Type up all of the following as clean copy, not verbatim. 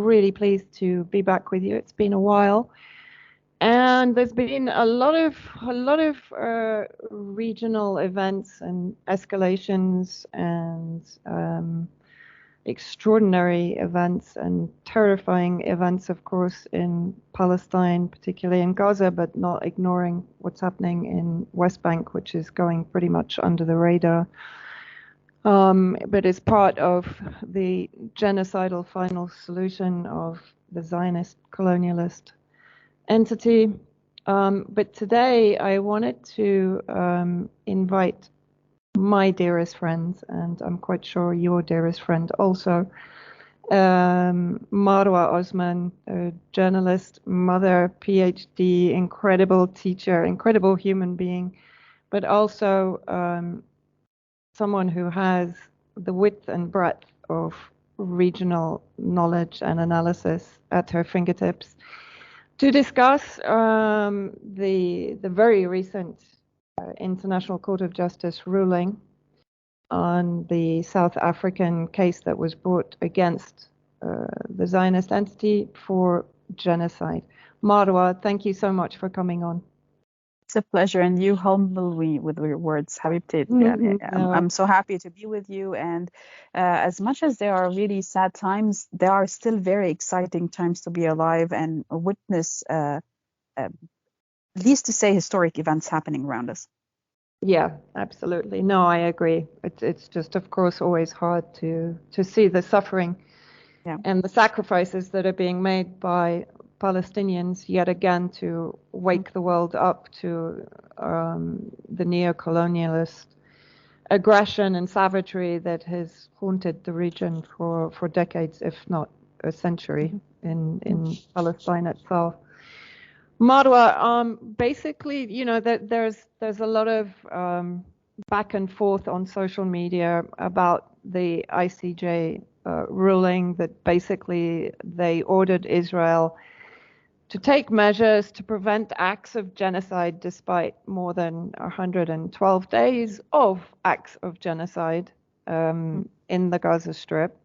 really pleased to be back with you. It's been a while, and there's been a lot of regional events and escalations and extraordinary events and terrifying events, of course, in Palestine, particularly in Gaza, but not ignoring what's happening in West Bank, which is going pretty much under the radar. But is part of the genocidal final solution of the Zionist colonialist entity. But today I wanted to invite my dearest friend, and I'm quite sure your dearest friend also, Marwa Osman, a journalist, mother, PhD, incredible teacher, incredible human being, but also someone who has the width and breadth of regional knowledge and analysis at her fingertips to discuss the very recent International Court of Justice ruling on the South African case that was brought against the Zionist entity for genocide. Marwa, thank you so much for coming on. It's a pleasure, and you humble me with your words, Habibti. I'm so happy to be with you, and as much as there are really sad times, there are still very exciting times to be alive and witness, at least to say, historic events happening around us. Yeah, absolutely. No, I agree. It's just, of course, always hard to see the suffering and the sacrifices that are being made by Palestinians yet again to wake the world up to the neo-colonialist aggression and savagery that has haunted the region for decades, if not a century, in Palestine itself. Marwa, basically, you know, that there's a lot of back and forth on social media about the ICJ ruling that basically they ordered Israel to take measures to prevent acts of genocide despite more than 112 days of acts of genocide in the Gaza Strip.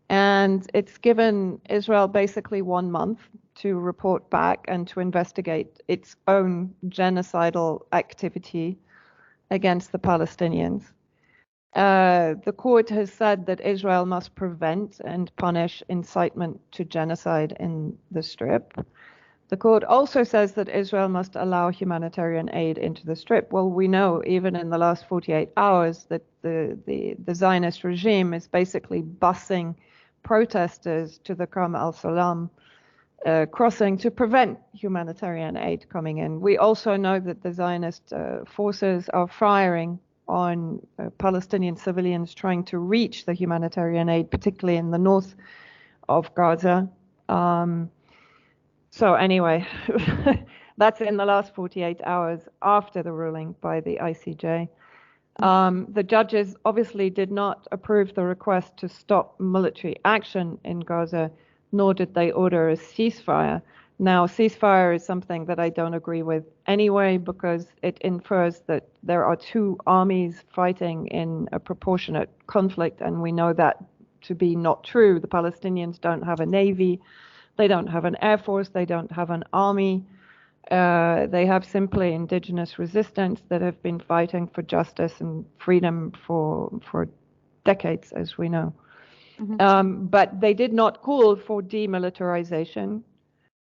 And it's given Israel basically 1 month to report back and to investigate its own genocidal activity against the Palestinians. The court has said that Israel must prevent and punish incitement to genocide in the Strip. The court also says that Israel must allow humanitarian aid into the Strip. Well, we know even in the last 48 hours that the Zionist regime is basically busing protesters to the Karm al-Salam crossing to prevent humanitarian aid coming in. We also know that the Zionist forces are firing on Palestinian civilians trying to reach the humanitarian aid, particularly in the north of Gaza. So anyway, that's in the last 48 hours after the ruling by the ICJ. The judges obviously did not approve the request to stop military action in Gaza, nor did they order a ceasefire. Now, ceasefire is something that I don't agree with anyway, because it infers that there are two armies fighting in a proportionate conflict, and we know that to be not true. The Palestinians don't have a navy, they don't have an air force, they don't have an army. They have simply indigenous resistance that have been fighting for justice and freedom for decades, as we know. But they did not call for demilitarization.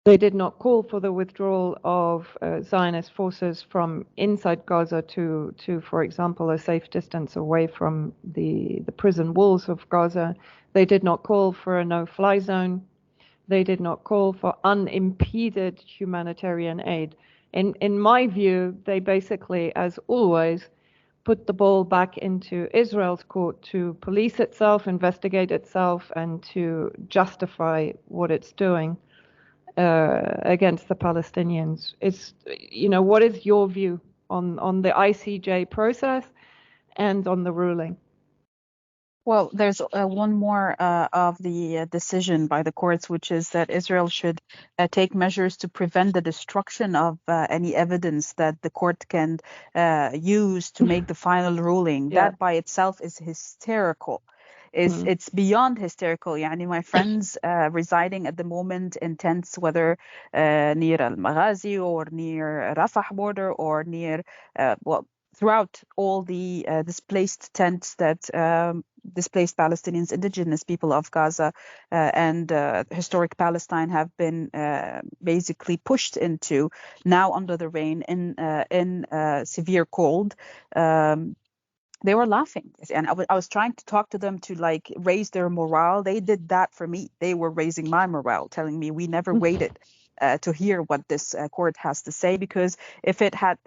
They did not call for the withdrawal of Zionist forces from inside Gaza to, for example, a safe distance away from the prison walls of Gaza. They did not call for a no-fly zone. They did not call for unimpeded humanitarian aid. In my view, they basically, as always, put the ball back into Israel's court to police itself, investigate itself, and to justify what it's doing against the Palestinians. What is your view on the ICJ process and on the ruling? Well, there's one more of the decision by the courts, which is that Israel should take measures to prevent the destruction of any evidence that the court can use to make the final ruling. That by itself is hysterical. it's beyond hysterical. Yani my friends residing at the moment in tents, whether near Al-Maghazi or near Rafah border or near throughout all the displaced tents that displaced Palestinians, indigenous people of Gaza and historic Palestine have been basically pushed into now under the rain in severe cold. They were laughing, and I was trying to talk to them to like raise their morale. They did that for me. They were raising my morale, telling me we never waited to hear what this court has to say, because if it had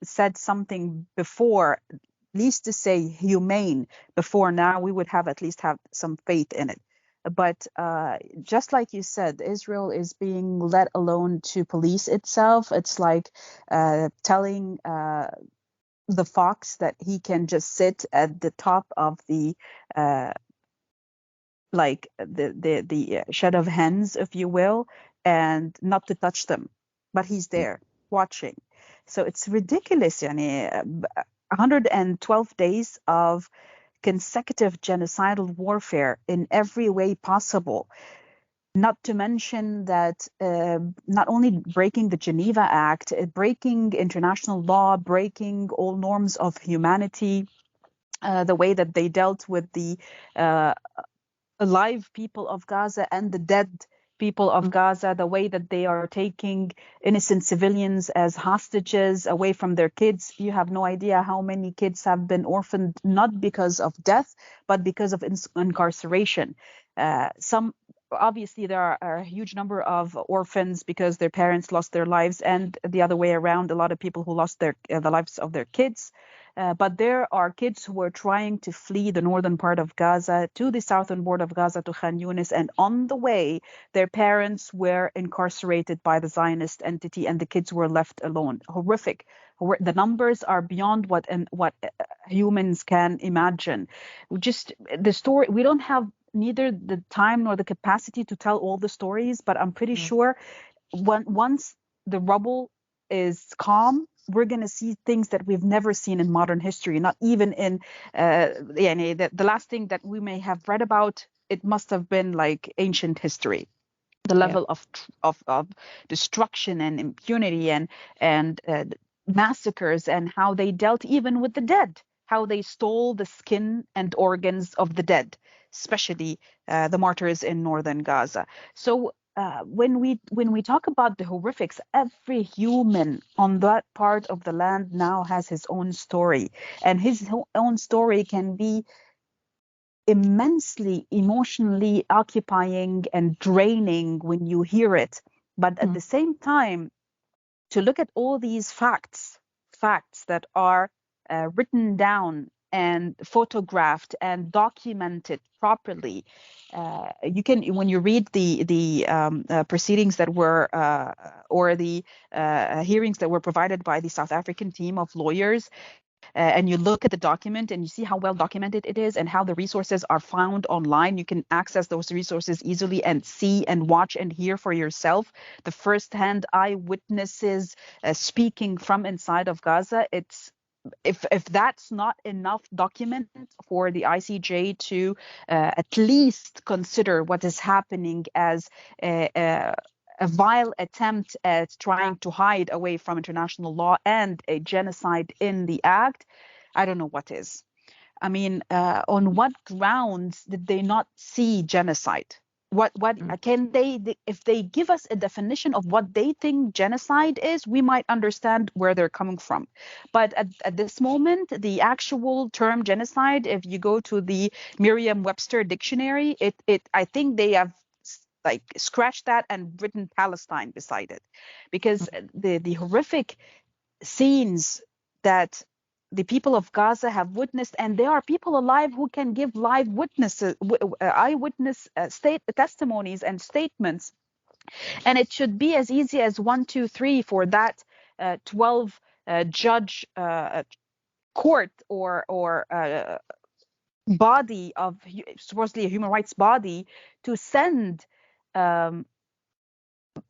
said something before, at least to say humane before now, we would have at least have some faith in it. But just like you said, Israel is being let alone to police itself. It's like telling the fox that he can just sit at the top of the shed of hens, if you will, and not to touch them, but he's there watching. So it's ridiculous. 112 days of consecutive genocidal warfare in every way possible. Not to mention that not only breaking the Geneva Act, breaking international law, breaking all norms of humanity, the way that they dealt with the alive people of Gaza and the dead people of Gaza, the way that they are taking innocent civilians as hostages away from their kids. You have no idea how many kids have been orphaned, not because of death, but because of incarceration. Obviously, there are a huge number of orphans because their parents lost their lives, and the other way around, a lot of people who lost the lives of their kids. But there are kids who are trying to flee the northern part of Gaza to the southern border of Gaza to Khan Yunis, and on the way, their parents were incarcerated by the Zionist entity, and the kids were left alone. Horrific. The numbers are beyond what humans can imagine. Just the story. We don't have neither the time nor the capacity to tell all the stories, but I'm pretty sure once the rubble is calm, we're going to see things that we've never seen in modern history, not even in the last thing that we may have read about. It must have been like ancient history. The level of destruction and impunity and massacres, and how they dealt even with the dead, how they stole the skin and organs of the dead, especially the martyrs in northern Gaza. So when we talk about the horrifics, every human on that part of the land now has his own story, and his own story can be immensely emotionally occupying and draining when you hear it. But at the same time, to look at all these facts that are written down and photographed and documented properly, you can, when you read the proceedings that were or the hearings that were provided by the South African team of lawyers, and you look at the document and you see how well documented it is and how the resources are found online. You can access those resources easily and see and watch and hear for yourself the firsthand eyewitnesses speaking from inside of Gaza. It's if that's not enough document for the ICJ to at least consider what is happening as a vile attempt at trying to hide away from international law and a genocide in the act, I don't know what is. I mean, on what grounds did they not see genocide? What can they, if they give us a definition of what they think genocide is, we might understand where they're coming from. But at this moment, the actual term genocide, if you go to the Merriam-Webster dictionary, I think they have like scratched that and written Palestine beside it, because the horrific scenes that the people of Gaza have witnessed, and there are people alive who can give live witnesses, eyewitness testimonies and statements, and it should be as easy as 1, 2, 3 for that 12 judge court or body of supposedly a human rights body to send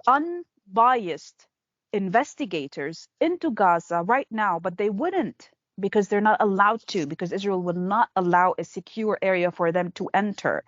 unbiased investigators into Gaza right now, but they wouldn't. because they're not allowed to, because Israel will not allow a secure area for them to enter.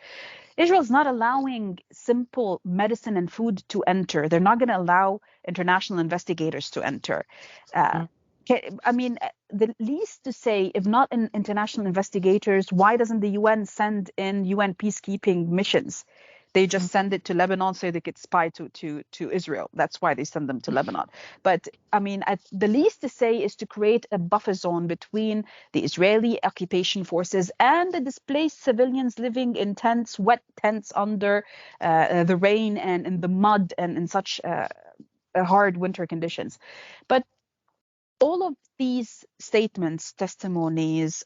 Israel's not allowing simple medicine and food to enter. They're not going to allow international investigators to enter. I mean, the least to say, if not in international investigators, why doesn't the UN send in UN peacekeeping missions? They just send it to Lebanon so they could spy to Israel. That's why they send them to Lebanon. But I mean, the least to say is to create a buffer zone between the Israeli occupation forces and the displaced civilians living in tents, wet tents under the rain and in the mud and in such hard winter conditions. But all of these statements, testimonies,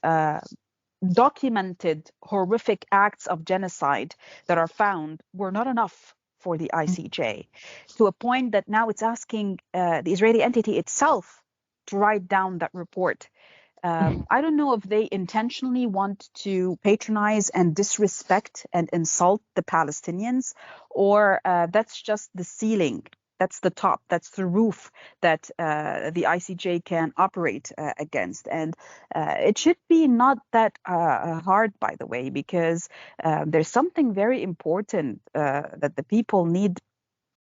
documented horrific acts of genocide that are found were not enough for the ICJ, to a point that now it's asking the Israeli entity itself to write down that report. I don't know if they intentionally want to patronize and disrespect and insult the Palestinians, or that's just the ceiling. That's the top, that's the roof that the ICJ can operate against. And it should be not that hard, by the way, because there's something very important that the people need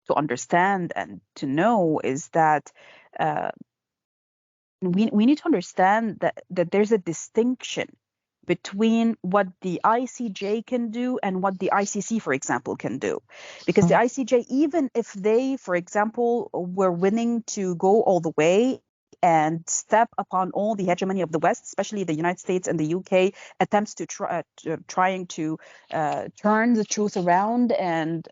to understand and to know, is that we need to understand that there's a distinction between what the ICJ can do and what the ICC, for example, can do. Because the ICJ, even if they, for example, were willing to go all the way and step upon all the hegemony of the West, especially the United States and the UK attempts to trying to turn the truth around and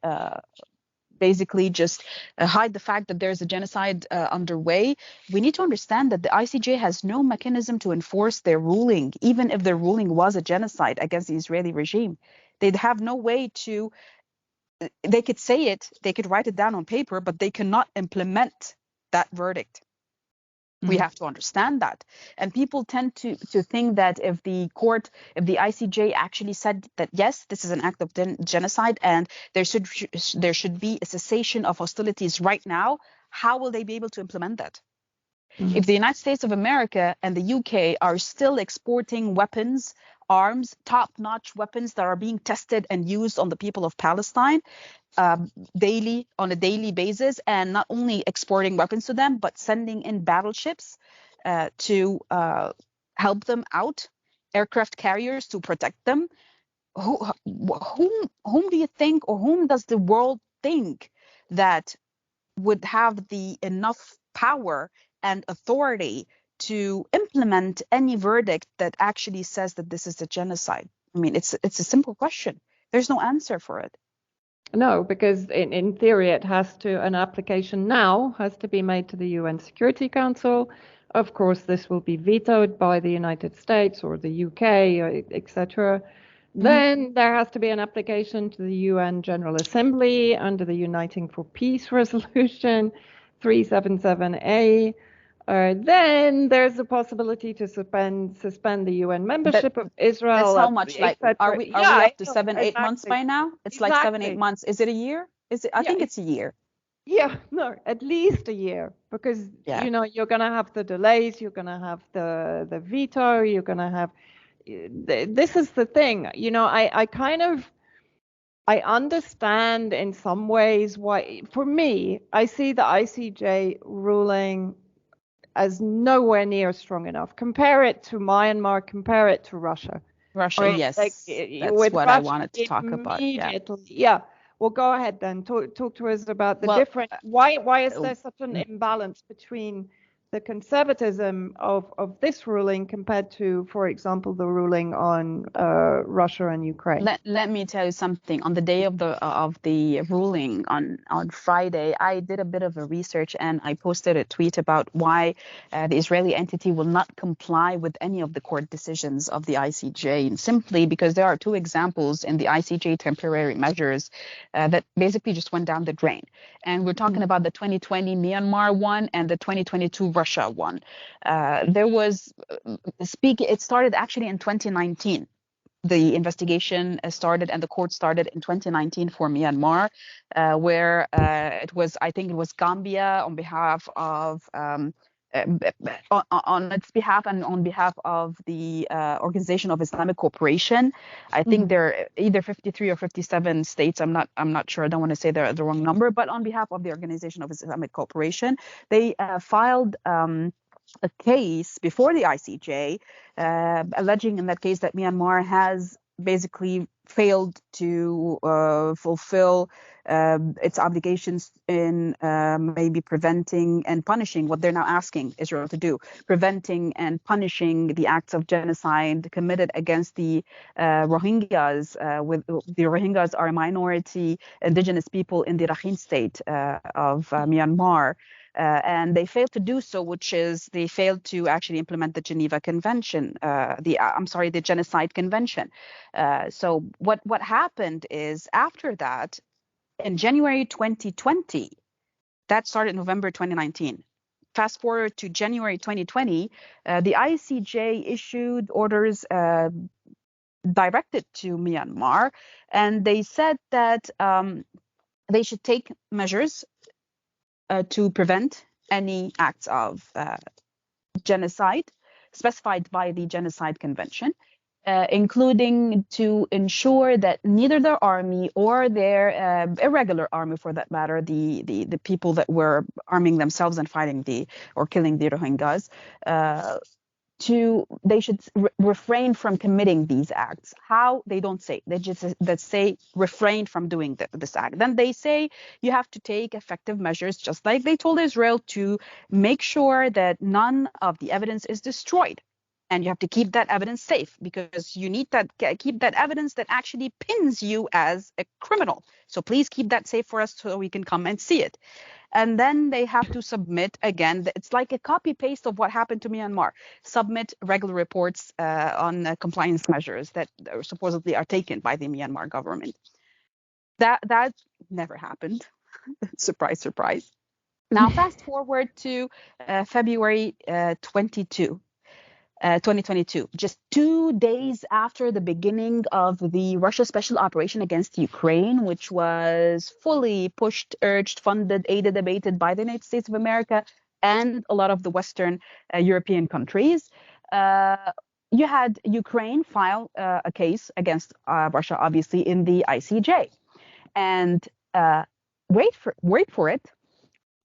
basically just hide the fact that there's a genocide underway, we need to understand that the ICJ has no mechanism to enforce their ruling, even if their ruling was a genocide against the Israeli regime. They'd have no way to, they could say it, they could write it down on paper, but they cannot implement that verdict. We have to understand that. And people tend to think that if the ICJ actually said that, yes, this is an act of genocide and there should be a cessation of hostilities right now, how will they be able to implement that? If the United States of America and the UK are still exporting weapons, arms, top-notch weapons that are being tested and used on the people of Palestine, on a daily basis, and not only exporting weapons to them, but sending in battleships to help them out, aircraft carriers to protect them. Whom do you think, or whom does the world think that would have the enough power and authority to implement any verdict that actually says that this is a genocide? I mean, it's a simple question. There's no answer for it. No, because in theory, an application now has to be made to the UN Security Council. Of course, this will be vetoed by the United States or the UK, etc. Then there has to be an application to the UN General Assembly under the Uniting for Peace Resolution 377A. Then there's a possibility to suspend the UN membership of Israel. That's how much, like, are we up to 7-8 months by now? It's like 7-8 months. Is it a year? I think it's a year. Yeah, no, at least a year, because you're gonna have the delays, you're gonna have the veto, you're gonna have. This is the thing, I understand in some ways why. For me, I see the ICJ ruling as nowhere near strong enough. Compare it to Myanmar, compare it to Russia. Russia, yes. That's what Russia, I wanted to talk about. Yeah. Well, go ahead then. Talk to us about the different. Why is there such an imbalance between the conservatism of this ruling compared to, for example, the ruling on Russia and Ukraine? Let me tell you something. On the day of the ruling on Friday, I did a bit of a research and I posted a tweet about why the Israeli entity will not comply with any of the court decisions of the ICJ, and simply because there are two examples in the ICJ temporary measures that basically just went down the drain. And we're talking about the 2020 Myanmar one and the 2022 Russia one. It started actually in 2019. The investigation started and the court started in 2019 for Myanmar, where I think it was Gambia on behalf of on its behalf and on behalf of the Organization of Islamic Cooperation. I think there are either 53 or 57 states. I'm not sure. I don't want to say the wrong number. But on behalf of the Organization of Islamic Cooperation, they filed a case before the ICJ, alleging in that case that Myanmar has basically failed to fulfill its obligations in maybe preventing and punishing what they're now asking Israel to do, preventing and punishing the acts of genocide committed against the Rohingyas. With the Rohingyas are a minority indigenous people in the Rakhine state of Myanmar. And they failed to do so, which is they failed to actually implement the Geneva Convention, the Genocide Convention. So what happened is after that, in January 2020, that started November 2019. Fast forward to January 2020, the ICJ issued orders directed to Myanmar, and they said that they should take measures to prevent any acts of genocide specified by the Genocide Convention, including to ensure that neither their army or their irregular army, for that matter, the people that were arming themselves and fighting or killing the Rohingyas, they should refrain from committing these acts. How? They don't say. They just say refrain from doing this act. Then they say you have to take effective measures, just like they told Israel, to make sure that none of the evidence is destroyed. And you have to keep that evidence safe, because you need keep that evidence that actually pins you as a criminal. So please keep that safe for us so we can come and see it. And then they have to submit again. It's like a copy paste of what happened to Myanmar. Submit regular reports on compliance measures that supposedly are taken by the Myanmar government. That never happened. Surprise, surprise. Now fast forward to February 2022, just 2 days after the beginning of the Russia special operation against Ukraine, which was fully pushed, urged, funded, aided, abated by the United States of America and a lot of the Western European countries. You had Ukraine file a case against Russia, obviously, in the ICJ. And wait for it,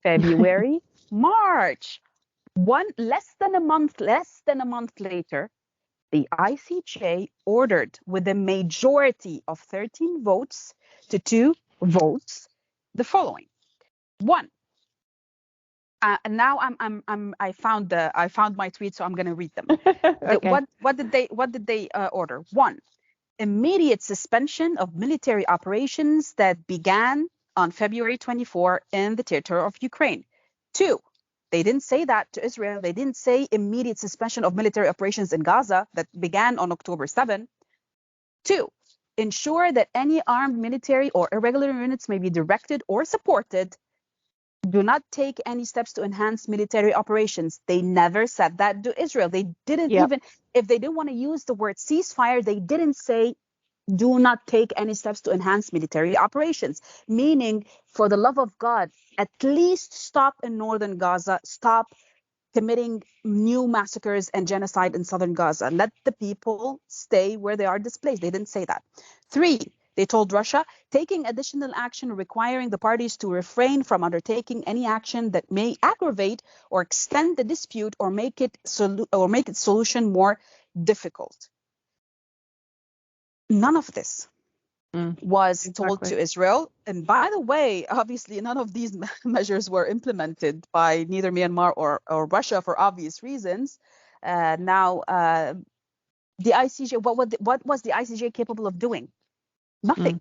February, March. Less than a month later, the ICJ ordered, with a majority of 13 votes to 2 votes, the following. One. And now I found my tweet, so I'm going to read them. Okay. What did they order? 1. Immediate suspension of military operations that began on February 24 in the territory of Ukraine. 2. They didn't say that to Israel. They didn't say immediate suspension of military operations in Gaza that began on October 7. 2. Ensure that any armed military or irregular units may be directed or supported. Do not take any steps to enhance military operations. They never said that to Israel. They didn't even, if they didn't want to use the word ceasefire, they didn't say do not take any steps to enhance military operations, meaning, for the love of God, at least stop in northern Gaza, stop committing new massacres and genocide in southern Gaza. Let the people stay where they are displaced. They didn't say that. 3, they told Russia, taking additional action requiring the parties to refrain from undertaking any action that may aggravate or extend the dispute or make its solution more difficult. None of this was told to Israel. And by the way, obviously, none of these measures were implemented by neither Myanmar or Russia for obvious reasons. Now, the ICJ, what was the ICJ capable of doing? Nothing.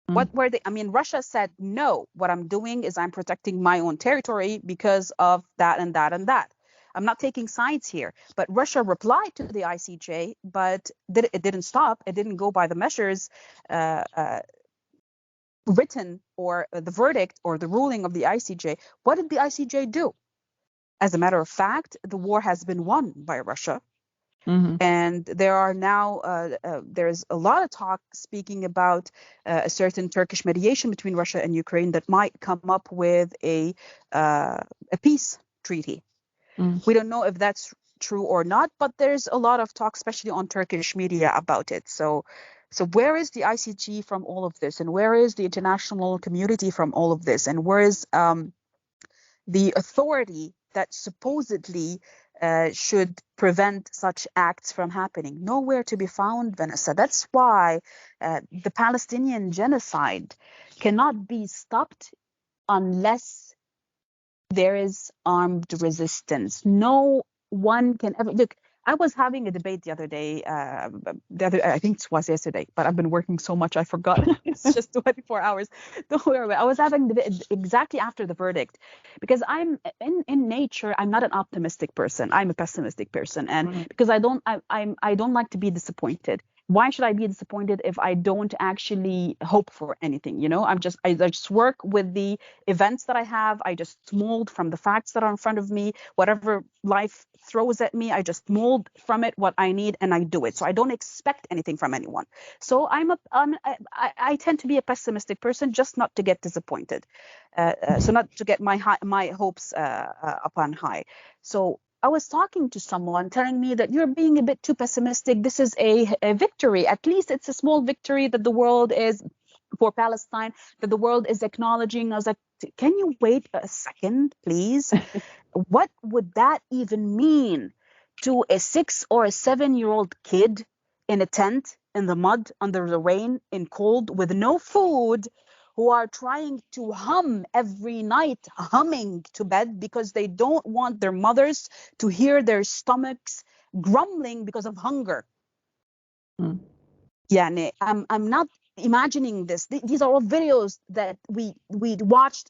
What were they? I mean, Russia said, no, what I'm doing is I'm protecting my own territory because of that and that and that. I'm not taking sides here, but Russia replied to the ICJ, but it didn't stop. It didn't go by the measures written or the verdict or the ruling of the ICJ. What did the ICJ do? As a matter of fact, the war has been won by Russia. And there are now there's a lot of talk speaking about a certain Turkish mediation between Russia and Ukraine that might come up with a peace treaty. We don't know if that's true or not, but there's a lot of talk, especially on Turkish media, about it. So where is the ICJ from all of this, and where is the international community from all of this, and where is the authority that supposedly should prevent such acts from happening? Nowhere to be found, Vanessa. That's why the Palestinian genocide cannot be stopped unless there is armed resistance. No one can ever look. I was having a debate the other day, I think it was yesterday, but I've been working so much I forgot. It's just 24 hours. Don't worry about it. I was having the debate exactly after the verdict, because I'm in nature, I'm not an optimistic person. I'm a pessimistic person, and because I don't like to be disappointed. Why should I be disappointed if I don't actually hope for anything? I just work with the events that I have. I just mold from the facts that are in front of me. Whatever life throws at me, I just mold from it what I need, and I do it. So I don't expect anything from anyone. So I tend to be a pessimistic person, just not to get disappointed. So not to get my hopes upon high. So I was talking to someone telling me that you're being a bit too pessimistic. This is a victory. At least it's a small victory that the world is for Palestine, that the world is acknowledging. I was like, can you wait a second, please? What would that even mean to a 6 or a 7-year-old kid in a tent, in the mud, under the rain, in cold, with no food, who are trying to hum every night, humming to bed because they don't want their mothers to hear their stomachs grumbling because of hunger? Yeah, I'm not imagining this. These are all videos that we watched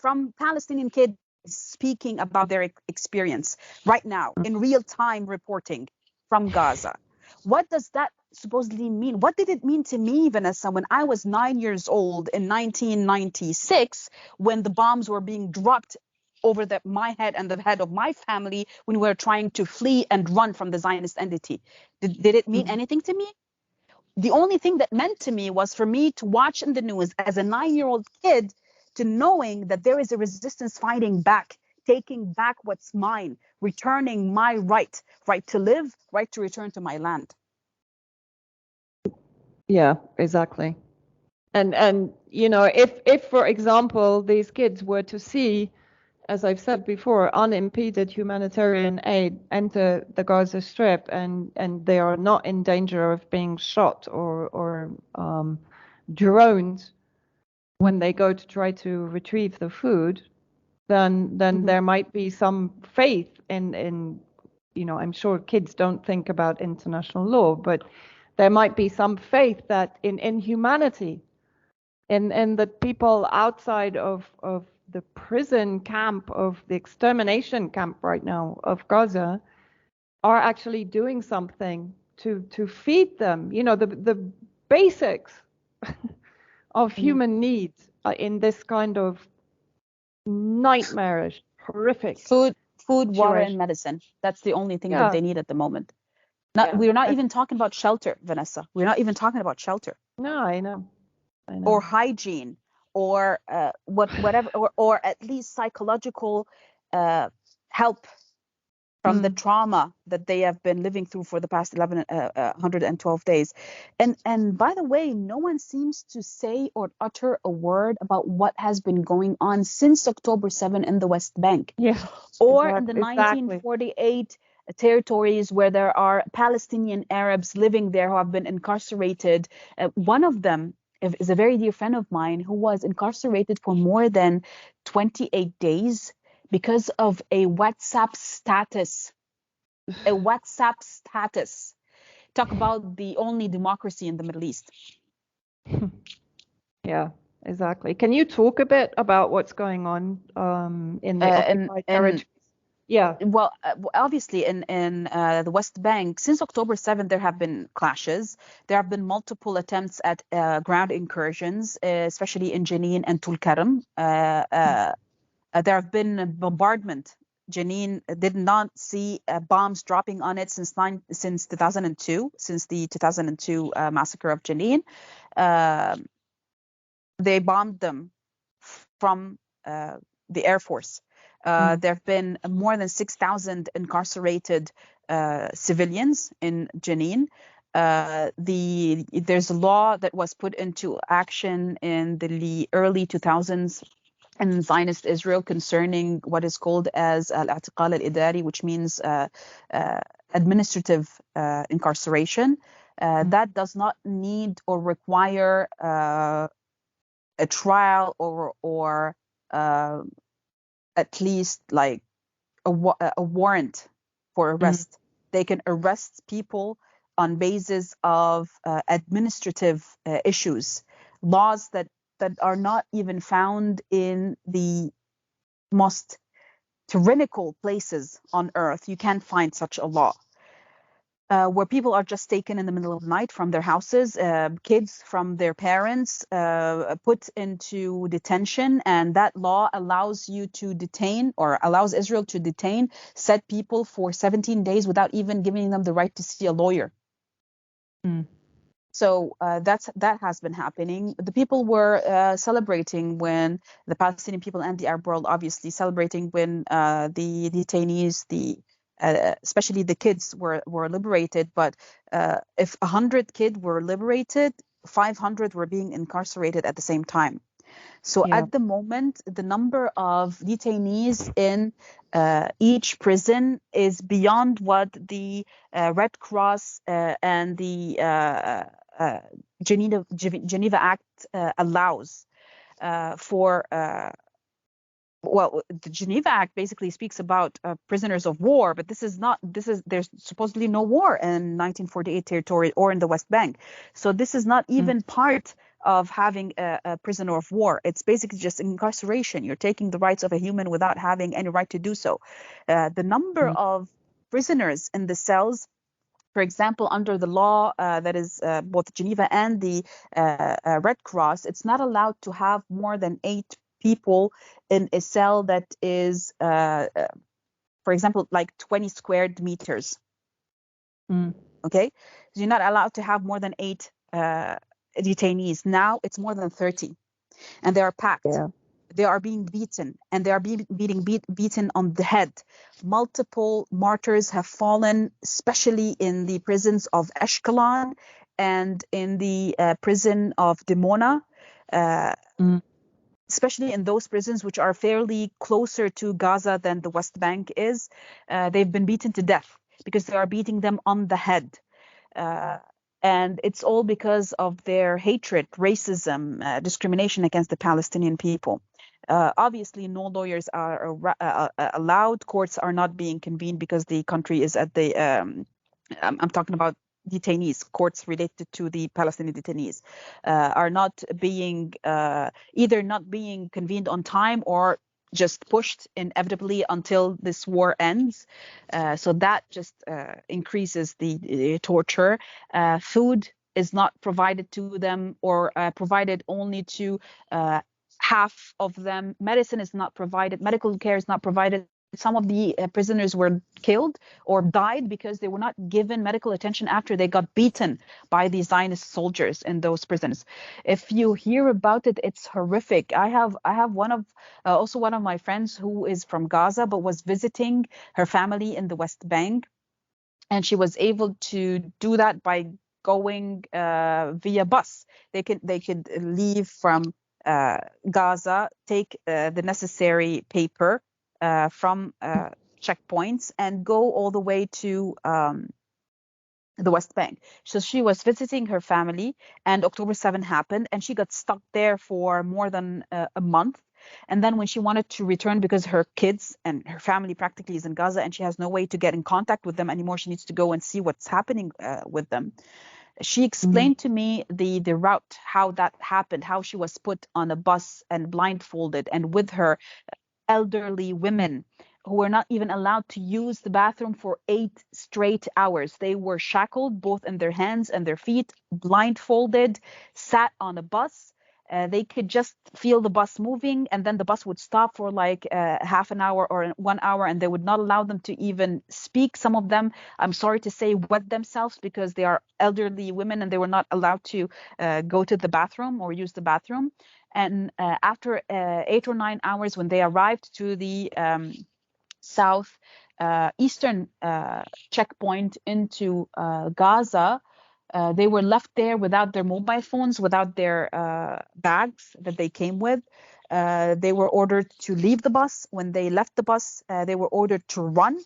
from Palestinian kids speaking about their experience right now in real time, reporting from Gaza. What does that supposedly mean? What did it mean to me, Vanessa, when I was 9 years old in 1996, when the bombs were being dropped over my head and the head of my family, when we were trying to flee and run from the Zionist entity? Did it mean anything to me? The only thing that meant to me was for me to watch in the news as a 9-year-old kid, to knowing that there is a resistance fighting back, taking back what's mine, returning my right to live, right to return to my land. Yeah, exactly. And if for example these kids were to see, as I've said before, unimpeded humanitarian aid enter the Gaza Strip, and they are not in danger of being shot or droned when they go to try to retrieve the food, then there might be some faith in I'm sure kids don't think about international law, but there might be some faith that in humanity, in the people outside of the prison camp, of the extermination camp right now of Gaza, are actually doing something to feed them, the basics of human needs in this kind of nightmarish, horrific food, water, and medicine. That's the only thing that they need at the moment. We're not even talking about shelter, Vanessa. We're not even talking about shelter. No, I know. Or hygiene, or whatever, or at least psychological help from the trauma that they have been living through for the past 112 days. And by the way, no one seems to say or utter a word about what has been going on since October 7 in the West Bank. Yeah, or in the 1948 territories where there are Palestinian Arabs living there who have been incarcerated. One of them is a very dear friend of mine who was incarcerated for more than 28 days because of a WhatsApp status. A WhatsApp status. Talk about the only democracy in the Middle East. Yeah, exactly. Can you talk a bit about what's going on in the occupied territories? Yeah. Well, obviously in the West Bank, since October 7, there have been clashes. There have been multiple attempts at ground incursions, especially in Jenin and Tulkarm. There have been bombardment. Jenin did not see bombs dropping on it since 2002, since the 2002 massacre of Jenin. They bombed them from the Air Force. There have been more than 6,000 incarcerated civilians in Jenin. There's a law that was put into action in the early 2000s in Zionist Israel concerning what is called as al-i'tiqal al-idari, which means administrative incarceration. That does not need or require a trial or at least like a warrant for arrest. They can arrest people on basis of administrative issues, laws that are not even found in the most tyrannical places on earth. You can't find such a law. Where people are just taken in the middle of the night from their houses, kids from their parents, put into detention, and that law allows you to detain, or allows Israel to detain said people for 17 days without even giving them the right to see a lawyer. So that has been happening. The people were celebrating when the Palestinian people and the Arab world obviously celebrating when the detainees, especially the kids were liberated. But if 100 kids were liberated, 500 were being incarcerated at the same time. So at the moment, the number of detainees in each prison is beyond what the Red Cross and the Geneva Act allows for. Well, the Geneva Act basically speaks about prisoners of war, but there's supposedly no war in 1948 territory or in the West Bank. So this is not even part of having a prisoner of war. It's basically just incarceration. You're taking the rights of a human without having any right to do so. The number of prisoners in the cells, for example, under the law that is both Geneva and the Red Cross, it's not allowed to have more than 8 people in a cell that is, for example, like 20 squared meters. Okay, so you're not allowed to have more than 8 detainees. Now it's more than 30, and they are packed. They are being beaten, and they are beaten on the head. Multiple martyrs have fallen, especially in the prisons of Ashkelon and in the prison of Dimona. Especially in those prisons which are fairly closer to Gaza than the West Bank is, they've been beaten to death because they are beating them on the head. And it's all because of their hatred, racism, discrimination against the Palestinian people. Obviously, no lawyers are allowed. Courts are not being convened because the country is at the, I'm talking about detainees, courts related to the Palestinian detainees are not being either not being convened on time or just pushed inevitably until this war ends. So that just increases the torture. Food is not provided to them, or provided only to half of them. Medicine is not provided. Medical care is not provided. Some of the prisoners were killed or died because they were not given medical attention after they got beaten by the Zionist soldiers in those prisons. If you hear about it, it's horrific. I have one of my friends who is from Gaza but was visiting her family in the West Bank, and she was able to do that by going via bus. They could leave from Gaza, take the necessary paper from checkpoints and go all the way to the West Bank. So she was visiting her family, and October 7 happened, and she got stuck there for more than a month. And then when she wanted to return, because her kids and her family practically is in Gaza and she has no way to get in contact with them anymore, she needs to go and see what's happening with them. She explained to me the route, how that happened, how she was put on a bus and blindfolded, and with her elderly women who were not even allowed to use the bathroom for 8 straight hours. They were shackled both in their hands and their feet, blindfolded, sat on a bus. They could just feel the bus moving, and then the bus would stop for like half an hour or 1 hour, and they would not allow them to even speak. Some of them, I'm sorry to say, wet themselves because they are elderly women and they were not allowed to go to the bathroom or use the bathroom. And after 8 or 9 hours, when they arrived to the south eastern checkpoint into Gaza, they were left there without their mobile phones, without their bags that they came with. They were ordered to leave the bus. When they left the bus, they were ordered to run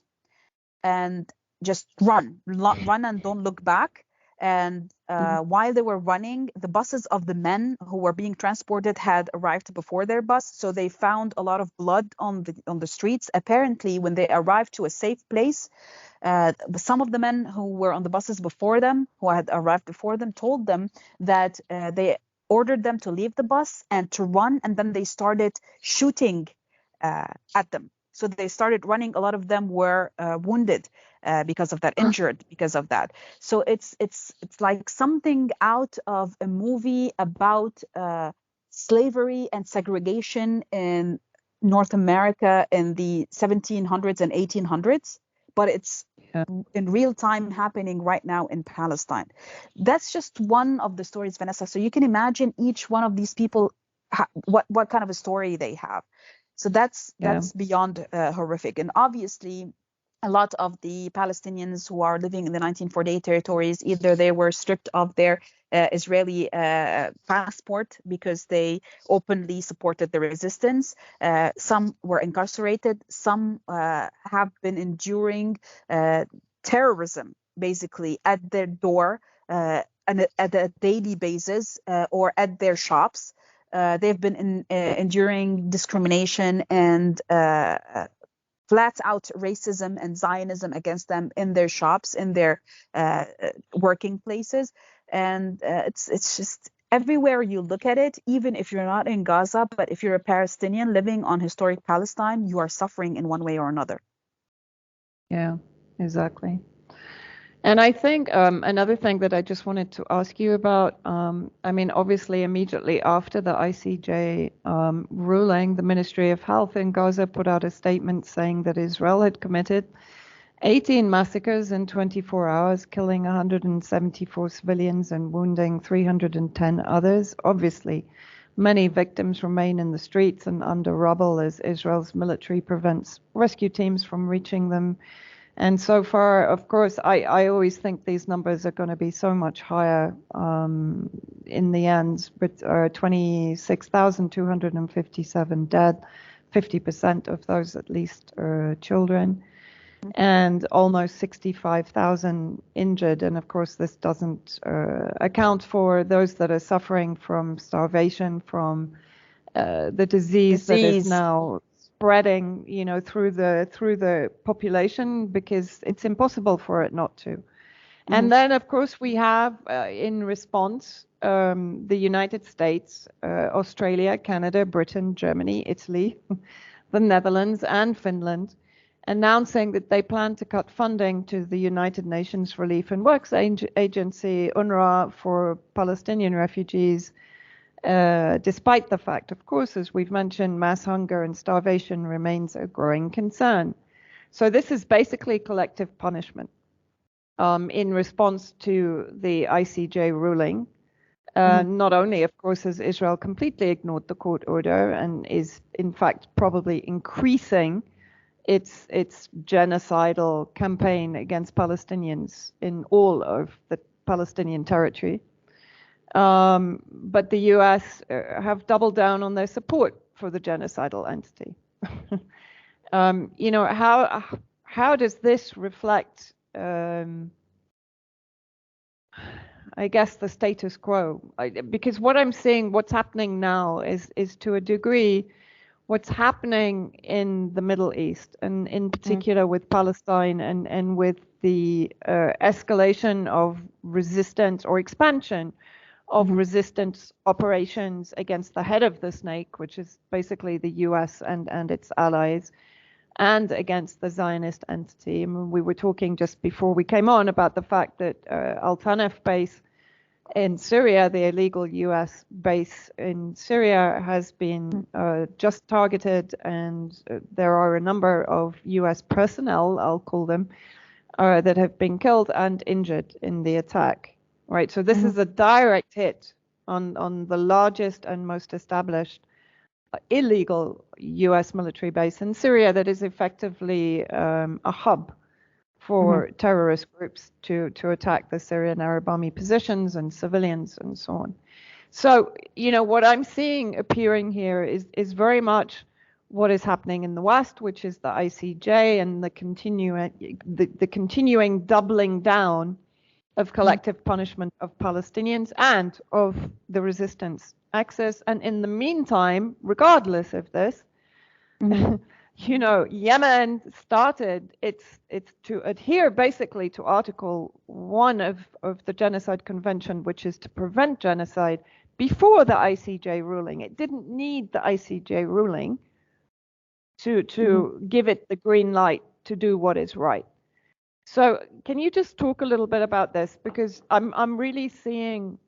and just run and don't look back. And while they were running, the buses of the men who were being transported had arrived before their bus, so they found a lot of blood on the streets. Apparently, when they arrived to a safe place, some of the men who were on the buses before them, who had arrived before them, told them that they ordered them to leave the bus and to run, and then they started shooting at them. So they started running. A lot of them were wounded because of that, injured because of that. So it's like something out of a movie about slavery and segregation in North America in the 1700s and 1800s, but it's in real time happening right now in Palestine. That's just one of the stories, Vanessa. So you can imagine each one of these people, what kind of a story they have. So that's beyond horrific. And obviously, a lot of the Palestinians who are living in the 1948 territories, either they were stripped of their Israeli passport because they openly supported the resistance. Some were incarcerated. Some have been enduring terrorism, basically, at their door and at a daily basis or at their shops. They've been enduring discrimination and flat out racism and Zionism against them in their shops, in their working places. And it's just everywhere you look at it, even if you're not in Gaza, but if you're a Palestinian living on historic Palestine, you are suffering in one way or another. Yeah, exactly. And I think another thing that I just wanted to ask you about, I mean, obviously, immediately after the ICJ ruling, the Ministry of Health in Gaza put out a statement saying that Israel had committed 18 massacres in 24 hours, killing 174 civilians and wounding 310 others. Obviously, many victims remain in the streets and under rubble as Israel's military prevents rescue teams from reaching them. And so far, of course, I always think these numbers are going to be so much higher in the end, but 26,257 dead, 50% of those at least are children, and almost 65,000 injured. And of course, this doesn't account for those that are suffering from starvation, from the disease that is now spreading, you know, through the population, because it's impossible for it not to. And then, of course, we have in response the United States, Australia, Canada, Britain, Germany, Italy, the Netherlands, and Finland, announcing that they plan to cut funding to the United Nations Relief and Works Agency, UNRWA, for Palestinian refugees. Despite the fact, of course, as we've mentioned, mass hunger and starvation remains a growing concern. So this is basically collective punishment in response to the ICJ ruling. Not only, of course, has Israel completely ignored the court order and is, in fact, probably increasing its genocidal campaign against Palestinians in all of the Palestinian territory. But the US have doubled down on their support for the genocidal entity. You know, how does this reflect, I guess, the status quo? Because what I'm seeing, what's happening now is to a degree what's happening in the Middle East, and in particular with Palestine and with the escalation of resistance or expansion of resistance operations against the head of the snake, which is basically the US and its allies, and against the Zionist entity. I mean, we were talking just before we came on about the fact that Al Tanf base in Syria, the illegal US base in Syria, has been just targeted, and there are a number of US personnel, I'll call them, that have been killed and injured in the attack. Right, so this is a direct hit on the largest and most established illegal U.S. military base in Syria that is effectively a hub for terrorist groups to attack the Syrian Arab Army positions and civilians and so on. So, what I'm seeing appearing here is very much what is happening in the West, which is the ICJ and the continuing doubling down of collective punishment of Palestinians and of the resistance axis. And in the meantime, regardless of this, Yemen started its to adhere basically to Article 1 of the Genocide Convention, which is to prevent genocide, before the ICJ ruling. It didn't need the ICJ ruling to give it the green light to do what is right. So can you just talk a little bit about this? Because I'm really seeing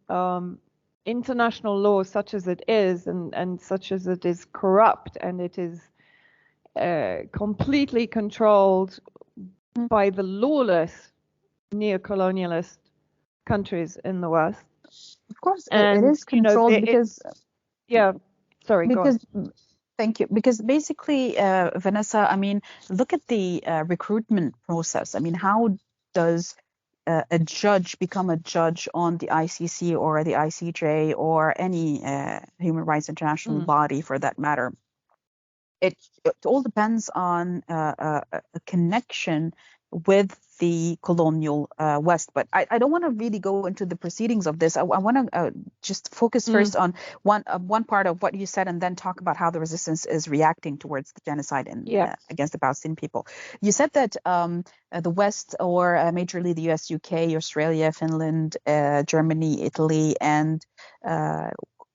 international law such as it is and such as it is corrupt, and it is completely controlled by the lawless neo-colonialist countries in the West. Of course, it is controlled because... Thank you. Because basically, Vanessa, I mean, look at the recruitment process. I mean, how does a judge become a judge on the ICC or the ICJ or any human rights international body for that matter? It all depends on a connection with the colonial West. But I don't want to really go into the proceedings of this. I want to just focus first on one part of what you said, and then talk about how the resistance is reacting towards the genocide against the Palestinian people. You said that the West, or majorly the US, UK, Australia, Finland, Germany, Italy, and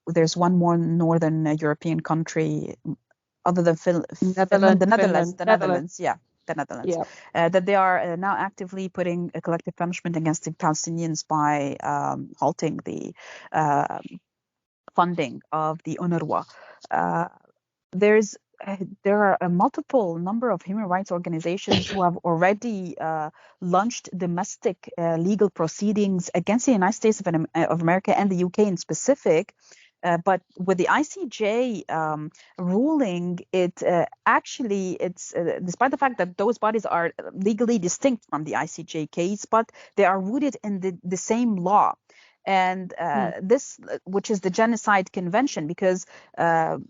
there's one more northern European country other than Finland, the Netherlands. That they are now actively putting a collective punishment against the Palestinians by halting the funding of the UNRWA. There are a multiple number of human rights organizations who have already launched domestic legal proceedings against the United States of America and the UK in specific. But with the ICJ ruling, it's despite the fact that those bodies are legally distinct from the ICJ case, but they are rooted in the same law. And this, which is the Genocide Convention, because the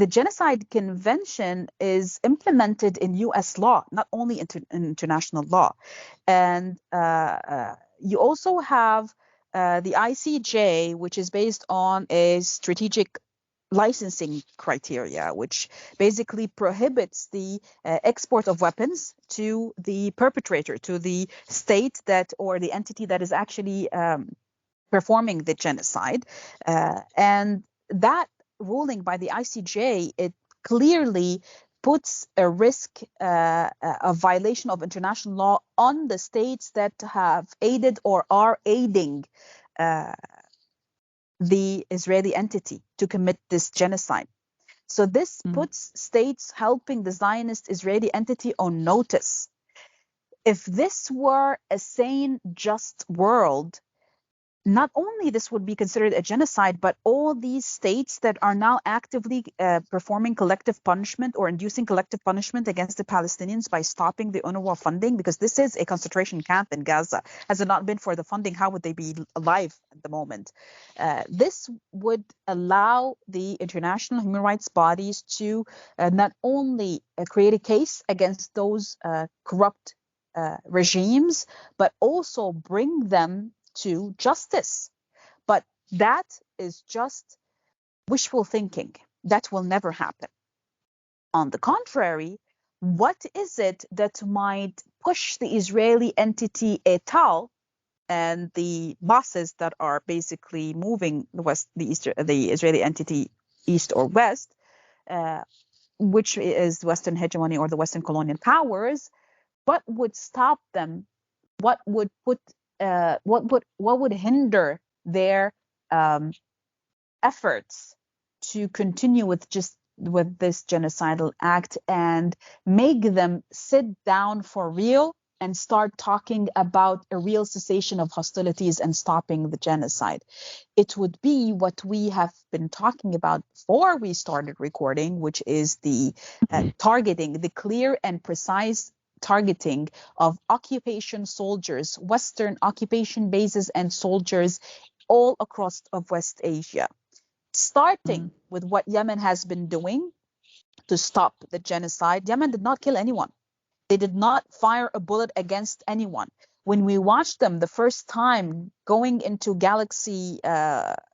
Genocide Convention is implemented in U.S. law, not only international law. And you also have the ICJ, which is based on a strategic licensing criteria, which basically prohibits the export of weapons to the perpetrator, to the state that, or the entity that is actually performing the genocide. And that ruling by the ICJ, it clearly puts a risk of violation of international law on the states that have aided or are aiding the Israeli entity to commit this genocide. So this puts states helping the Zionist Israeli entity on notice. If this were a sane, just world, not only this would be considered a genocide, but all these states that are now actively performing collective punishment or inducing collective punishment against the Palestinians by stopping the UNRWA funding, because this is a concentration camp in Gaza. Has it not been for the funding, how would they be alive at the moment? This would allow the international human rights bodies to not only create a case against those corrupt regimes, but also bring them to justice. But that is just wishful thinking. That will never happen. On the contrary, what is it that might push the Israeli entity Etal and the bosses that are basically moving the Israeli entity east or west, which is Western hegemony or the Western colonial powers? What would stop them? What would hinder their efforts to continue with this genocidal act and make them sit down for real and start talking about a real cessation of hostilities and stopping the genocide. It would be what we have been talking about before we started recording, which is the targeting, the clear and precise targeting of occupation soldiers, Western occupation bases and soldiers all across of West Asia, starting with what Yemen has been doing to stop the genocide. Yemen did not kill anyone. They did not fire a bullet against anyone. When we watched them the first time going into Galaxy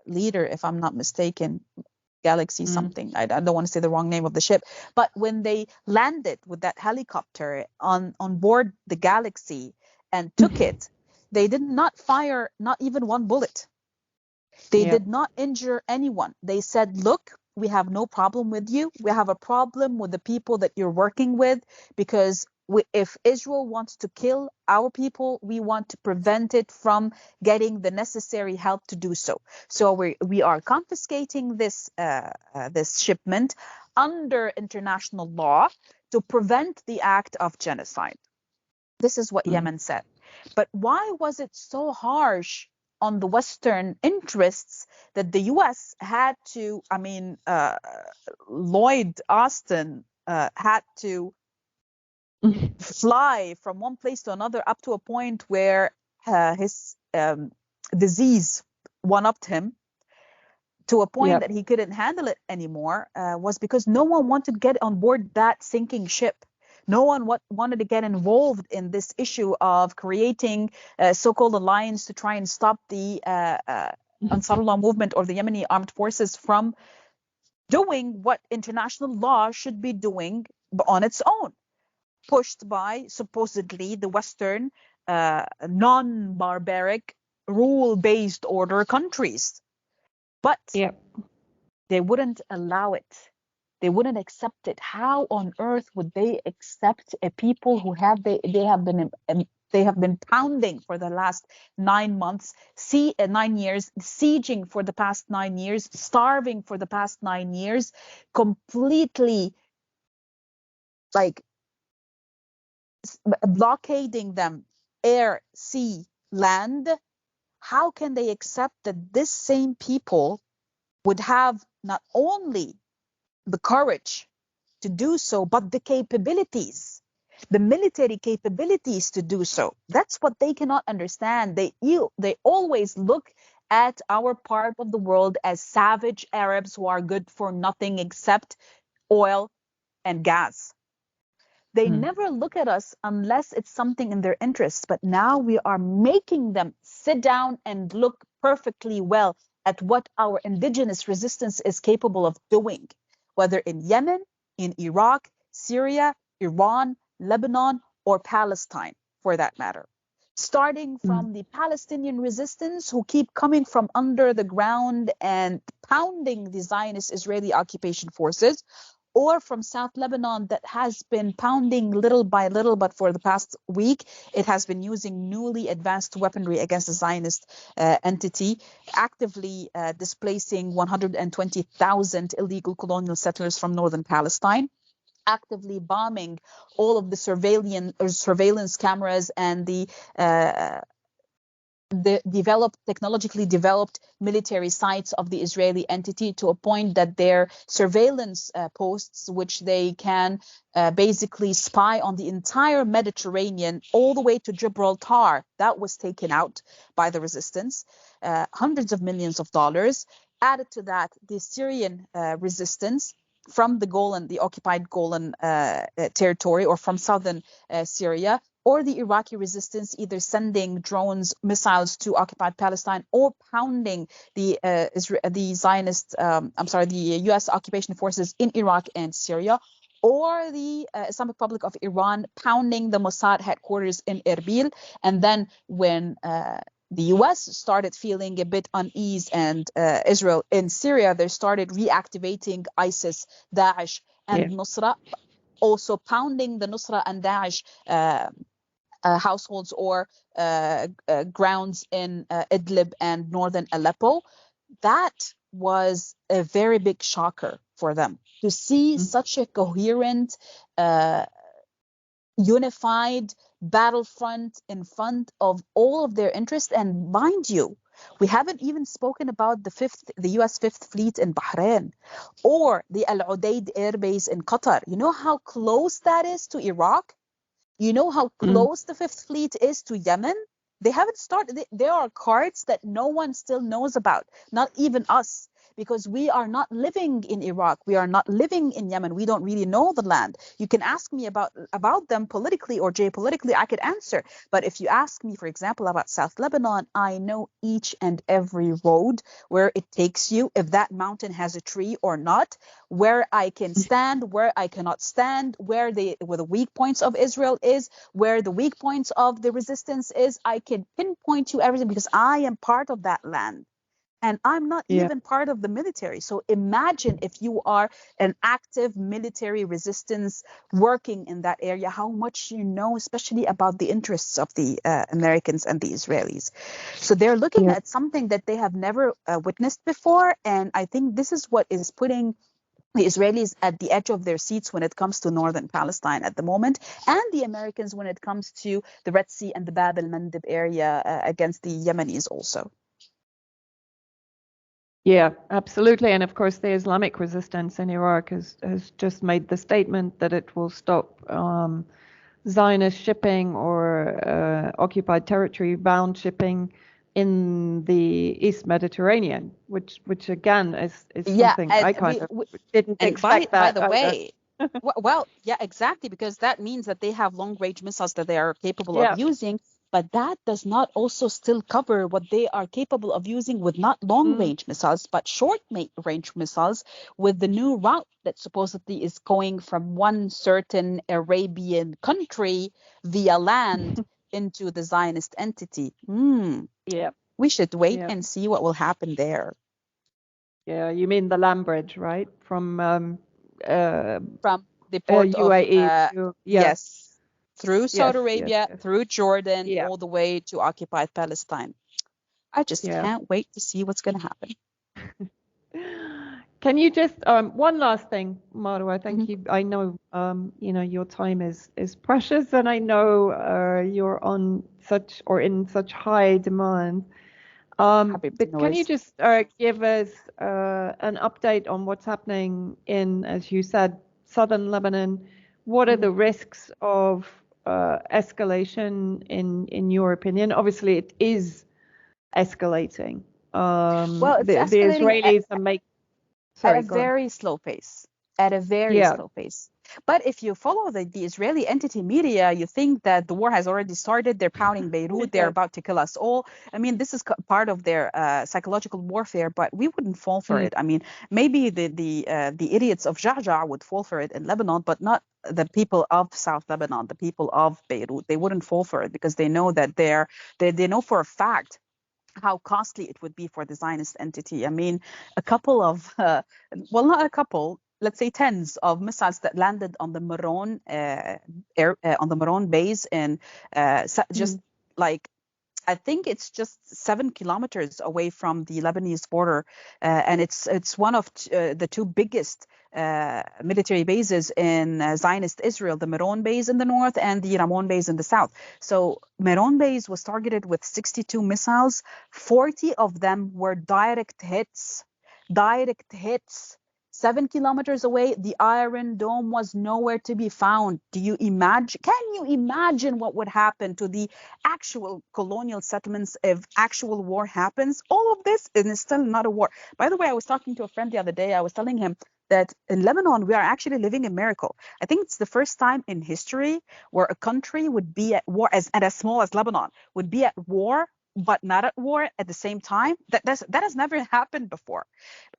Leader, if I'm not mistaken, Galaxy something, I don't want to say the wrong name of the ship, but when they landed with that helicopter on board the Galaxy and took it, they did not fire not even one bullet. They did not injure anyone. They said, look, we have no problem with you. We have a problem with the people that you're working with, because if Israel wants to kill our people, we want to prevent it from getting the necessary help to do so. So we are confiscating this shipment under international law to prevent the act of genocide. This is what Yemen said. But why was it so harsh on the Western interests that the U.S. had to, Lloyd Austin had to fly from one place to another up to a point where his disease one-upped him to a point that he couldn't handle it anymore, was because no one wanted to get on board that sinking ship. No one wanted to get involved in this issue of creating a so-called alliance to try and stop the Ansarullah movement or the Yemeni armed forces from doing what international law should be doing on its own, pushed by supposedly the Western non-barbaric rule-based order countries. But they wouldn't allow it. They wouldn't accept it. How on earth would they accept a people who they have been pounding for the last 9 months, 9 years, sieging for the past 9 years, starving for the past 9 years, completely blockading them, air, sea, land? How can they accept that this same people would have not only the courage to do so, but the capabilities, the military capabilities to do so? That's what they cannot understand. They always look at our part of the world as savage Arabs who are good for nothing except oil and gas. They never look at us unless it's something in their interests. But now we are making them sit down and look perfectly well at what our indigenous resistance is capable of doing, whether in Yemen, in Iraq, Syria, Iran, Lebanon, or Palestine, for that matter. Starting from the Palestinian resistance, who keep coming from under the ground and pounding the Zionist Israeli occupation forces, or from South Lebanon that has been pounding little by little, but for the past week, it has been using newly advanced weaponry against the Zionist entity, actively displacing 120,000 illegal colonial settlers from northern Palestine, actively bombing all of the surveillance cameras and the technologically developed military sites of the Israeli entity, to a point that their surveillance posts, which they can basically spy on the entire Mediterranean all the way to Gibraltar, that was taken out by the resistance. Hundreds of millions of dollars. Added to that, the Syrian resistance from the Golan, the occupied Golan territory, or from southern Syria, or the Iraqi resistance, either sending drones, missiles to occupied Palestine, or pounding the U.S. occupation forces in Iraq and Syria, or the Islamic Republic of Iran pounding the Mossad headquarters in Erbil. And then when the U.S. started feeling a bit unease, and Israel in Syria, they started reactivating ISIS, Daesh, and Nusra, also pounding the Nusra and Daesh households or grounds in Idlib and northern Aleppo. That was a very big shocker for them to see such a coherent unified battlefront in front of all of their interests. And mind you, we haven't even spoken about the U.S. Fifth Fleet in Bahrain or the Al Udeid Air Base in Qatar. You know how close that is to Iraq? You know how Mm. close the Fifth Fleet is to Yemen? They haven't started. There are cards that no one still knows about, not even us, because we are not living in Iraq. We are not living in Yemen. We don't really know the land. You can ask me about them politically or geopolitically, I could answer. But if you ask me, for example, about South Lebanon, I know each and every road, where it takes you, if that mountain has a tree or not, where I can stand, where I cannot stand, where the weak points of Israel is, where the weak points of the resistance is. I can pinpoint you everything because I am part of that land. And I'm not Yeah. even part of the military. So imagine if you are an active military resistance working in that area, how much you know, especially about the interests of the Americans and the Israelis. So they're looking Yeah. at something that they have never witnessed before. And I think this is what is putting the Israelis at the edge of their seats when it comes to northern Palestine at the moment, and the Americans when it comes to the Red Sea and the Bab el-Mandeb area against the Yemenis also. Yeah, absolutely. And of course, the Islamic resistance in Iraq has just made the statement that it will stop Zionist shipping or occupied territory bound shipping in the East Mediterranean, which again is Yeah, something and I kind of we didn't and expect by that the either. way, well, yeah, exactly, because that means that they have long-range missiles that they are capable of Yeah. using, but that does not also still cover what they are capable of using with not Mm. long-range missiles, but short-range missiles with the new route that supposedly is going from one certain Arabian country via land into the Zionist entity. Yeah. We should wait Yeah. and see what will happen there. Yeah. You mean the land bridge, right? From From the port of UAE to yeah. yes, through Yes. Saudi Yes. Arabia, Yes. through Jordan, Yeah. all the way to occupied Palestine. I just Yeah. can't wait to see what's going to happen. Can you just one last thing, Marwa? Thank Mhm. you. I know your time is precious, and I know you're on such or in such high demand. Habibti, But no can you worries. just give us an update on what's happening in, as you said, southern Lebanon? What are Mhm. the risks of escalation in your opinion? Obviously, it is escalating. Well, it's The escalating Israelis are making. at a Sorry, go on. very slow pace. At a very Yeah. slow pace. But if you follow the Israeli entity media, you think that the war has already started. They're pounding Beirut. They're Yeah. about to kill us all. I mean, this is part of their psychological warfare, but we wouldn't fall for Mm. it. I mean, maybe the idiots of Ja'ja would fall for it in Lebanon, but not the people of South Lebanon, the people of Beirut. They wouldn't fall for it because they know that they know for a fact how costly it would be for the Zionist entity. I mean, a couple of, well, not a couple, let's say tens of missiles that landed on the Meron on the Meron base in just Mm. like I think it's just 7 kilometers away from the Lebanese border, and it's one of the two biggest military bases in Zionist Israel, the Meron base in the north and the Ramon base in the south. So Meron base was targeted with 62 missiles. 40 of them were direct hits. Direct hits. 7 kilometers away, the Iron Dome was nowhere to be found. Do you imagine? Can you imagine what would happen to the actual colonial settlements if actual war happens? All of this is still not a war. By the way, I was talking to a friend the other day. I was telling him that in Lebanon, we are actually living a miracle. I think it's the first time in history where a country would be at war, and as small as Lebanon, would be at war but not at war at the same time. That has never happened before.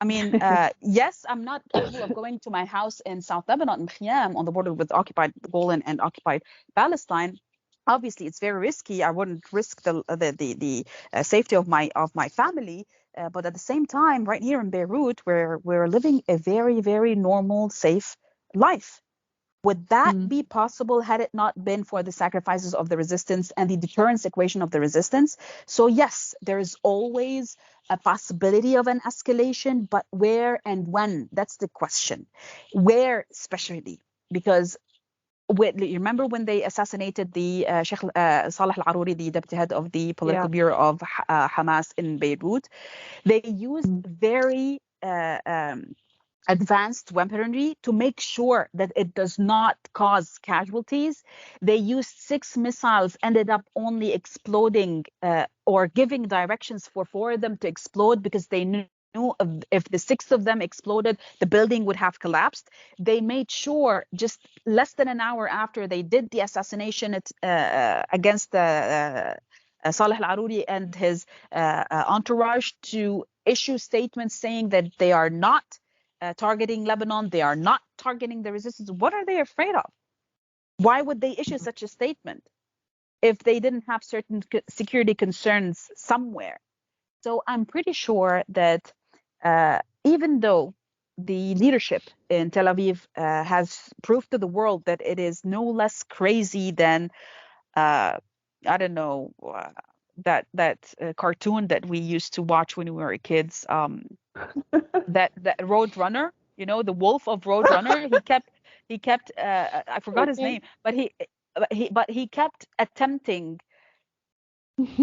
I mean, yes, I'm not capable of going to my house in South Lebanon, in Khiam, on the border with occupied Golan and occupied Palestine. Obviously, it's very risky. I wouldn't risk the safety of my family. But at the same time, right here in Beirut, where we're living a very, very normal, safe life. Would that Mm. be possible had it not been for the sacrifices of the resistance and the deterrence equation of the resistance? So yes, there is always a possibility of an escalation, but where and when? That's the question. Where, especially, because You remember when they assassinated the Sheikh Saleh Al-Aruri, the deputy head of the political bureau of Hamas in Beirut? They used very advanced weaponry to make sure that it does not cause casualties. They used 6 missiles, ended up only exploding or giving directions for 4 of them to explode because they knew if the 6th of them exploded, the building would have collapsed. They made sure just less than an hour after they did the assassination against Saleh Al-Aruri and his entourage to issue statements saying that they are not targeting Lebanon, they are not targeting the resistance. What are they afraid of? Why would they issue such a statement if they didn't have certain security concerns somewhere? So I'm pretty sure that even though the leadership in Tel Aviv has proved to the world that it is no less crazy than, I don't know, that cartoon that we used to watch when we were kids, that Roadrunner, you know, the wolf of Roadrunner. he kept I forgot his name, but he kept attempting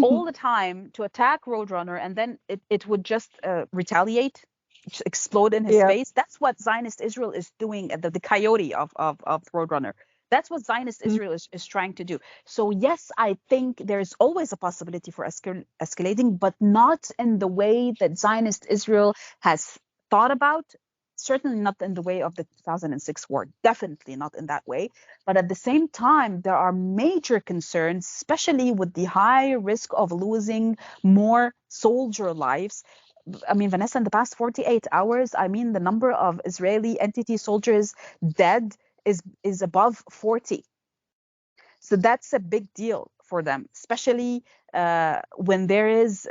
all the time to attack Roadrunner, and then it would just retaliate, just explode in his face. That's what Zionist Israel is doing, the coyote of Roadrunner. That's what Zionist Israel is trying to do. So yes, I think there's always a possibility for escalating, but not in the way that Zionist Israel has thought about. Certainly not in the way of the 2006 war, definitely not in that way. But at the same time, there are major concerns, especially with the high risk of losing more soldier lives. I mean, Vanessa, in the past 48 hours, I mean, the number of Israeli entity soldiers dead is above 40. So that's a big deal for them, especially when there is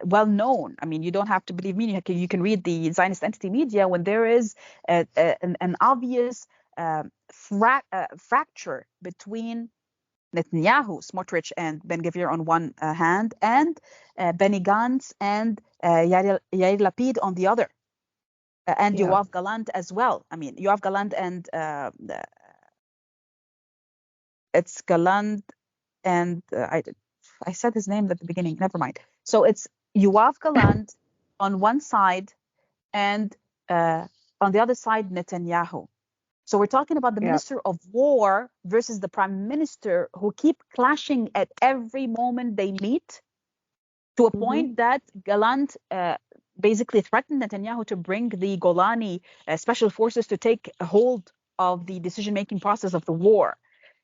well known. I mean, you don't have to believe me. You can read the Zionist entity media when there is an obvious fracture between Netanyahu, Smotrich, and Ben-Gvir on one hand, and Benny Gantz and Yair Lapid on the other, and Yoav Gallant as well. I mean, Yoav Gallant and it's Gallant and I said his name at the beginning. Never mind. So it's Yoav Gallant on one side, and on the other side, Netanyahu. So we're talking about the Minister of War versus the Prime Minister, who keep clashing at every moment they meet, to a point that Gallant basically threatened Netanyahu to bring the Golani special forces to take a hold of the decision-making process of the war.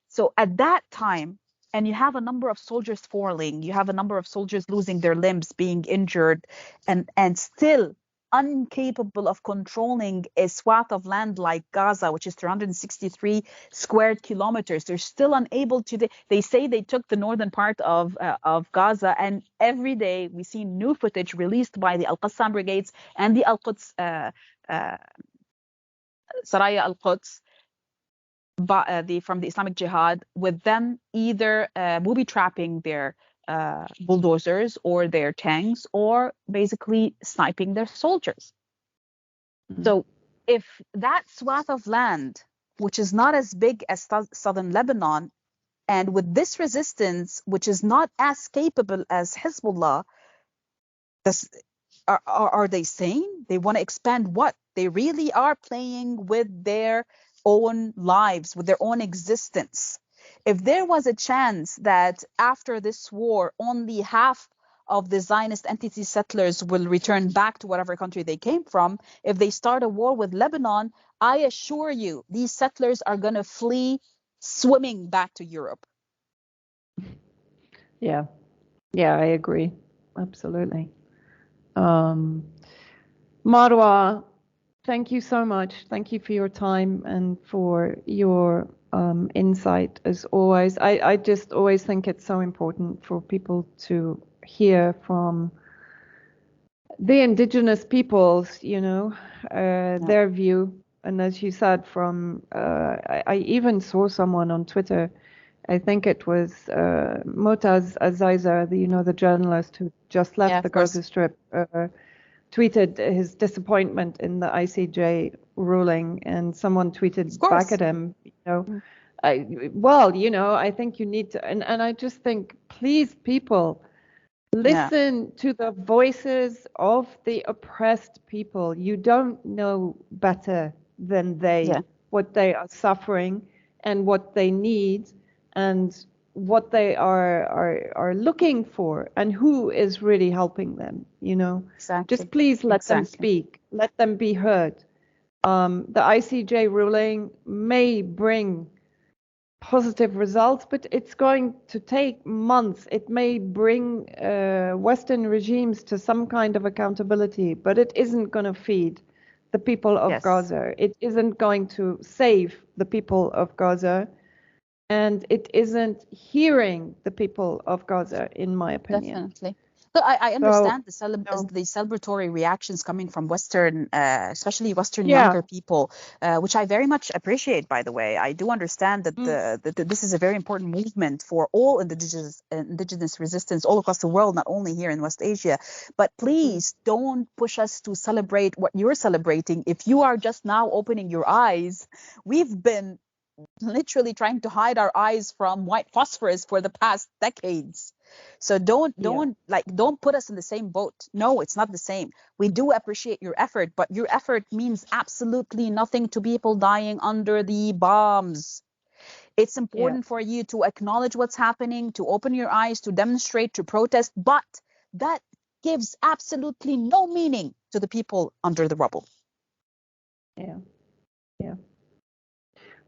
So at that time, and you have a number of soldiers falling, you have a number of soldiers losing their limbs, being injured, and still incapable of controlling a swath of land like Gaza, which is 363 square kilometers. They're still unable to. They say they took the northern part of Gaza, and every day we see new footage released by the Al-Qassam brigades and the Al-Quds, Saraya Al-Quds, from the Islamic Jihad, with them either booby trapping their bulldozers or their tanks, or basically sniping their soldiers. So if that swath of land, which is not as big as southern Lebanon, and with this resistance, which is not as capable as Hezbollah, are they sane? They want to expand what? They really are playing with their own lives, with their own existence. If there was a chance that after this war, only half of the Zionist entity settlers will return back to whatever country they came from, if they start a war with Lebanon, I assure you, these settlers are going to flee swimming back to Europe. Yeah, I agree. Absolutely. Marwa, thank you so much. Thank you for your time and for your insight as always. I just always think it's so important for people to hear from the indigenous peoples, their view. And as you said, I even saw someone on Twitter, I think it was Motaz Aziza, the journalist who just left the Gaza Strip, tweeted his disappointment in the ICJ ruling, and someone tweeted back at him, Well, I think you need to, and I just think, please, people, listen to the voices of the oppressed people. You don't know better than they, what they are suffering and what they need and what they are looking for and who is really helping them, Exactly. Just please let them speak, let them be heard. The ICJ ruling may bring positive results, but it's going to take months. It may bring Western regimes to some kind of accountability, but it isn't going to feed the people of Gaza. It isn't going to save the people of Gaza, and it isn't hearing the people of Gaza, in my opinion. Definitely. So I understand the celebratory reactions coming from Western, especially Western younger people, which I very much appreciate, by the way. I do understand that that this is a very important movement for all indigenous resistance all across the world, not only here in West Asia. But please don't push us to celebrate what you're celebrating. If you are just now opening your eyes, we've been literally trying to hide our eyes from white phosphorus for the past decades. So don't put us in the same boat. No, it's not the same. We do appreciate your effort, but your effort means absolutely nothing to people dying under the bombs. It's important for you to acknowledge what's happening, to open your eyes, to demonstrate, to protest, but that gives absolutely no meaning to the people under the rubble. Yeah.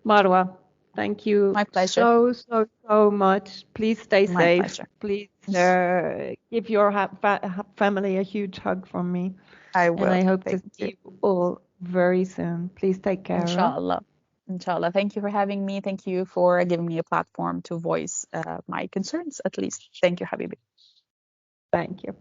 Marwa, thank you so much. Please stay safe. Pleasure. Please give your family a huge hug from me. I will. And I hope to see you all very soon. Please take care. Inshallah. Inshallah. Thank you for having me. Thank you for giving me a platform to voice my concerns, at least. Thank you, Habibi. Thank you.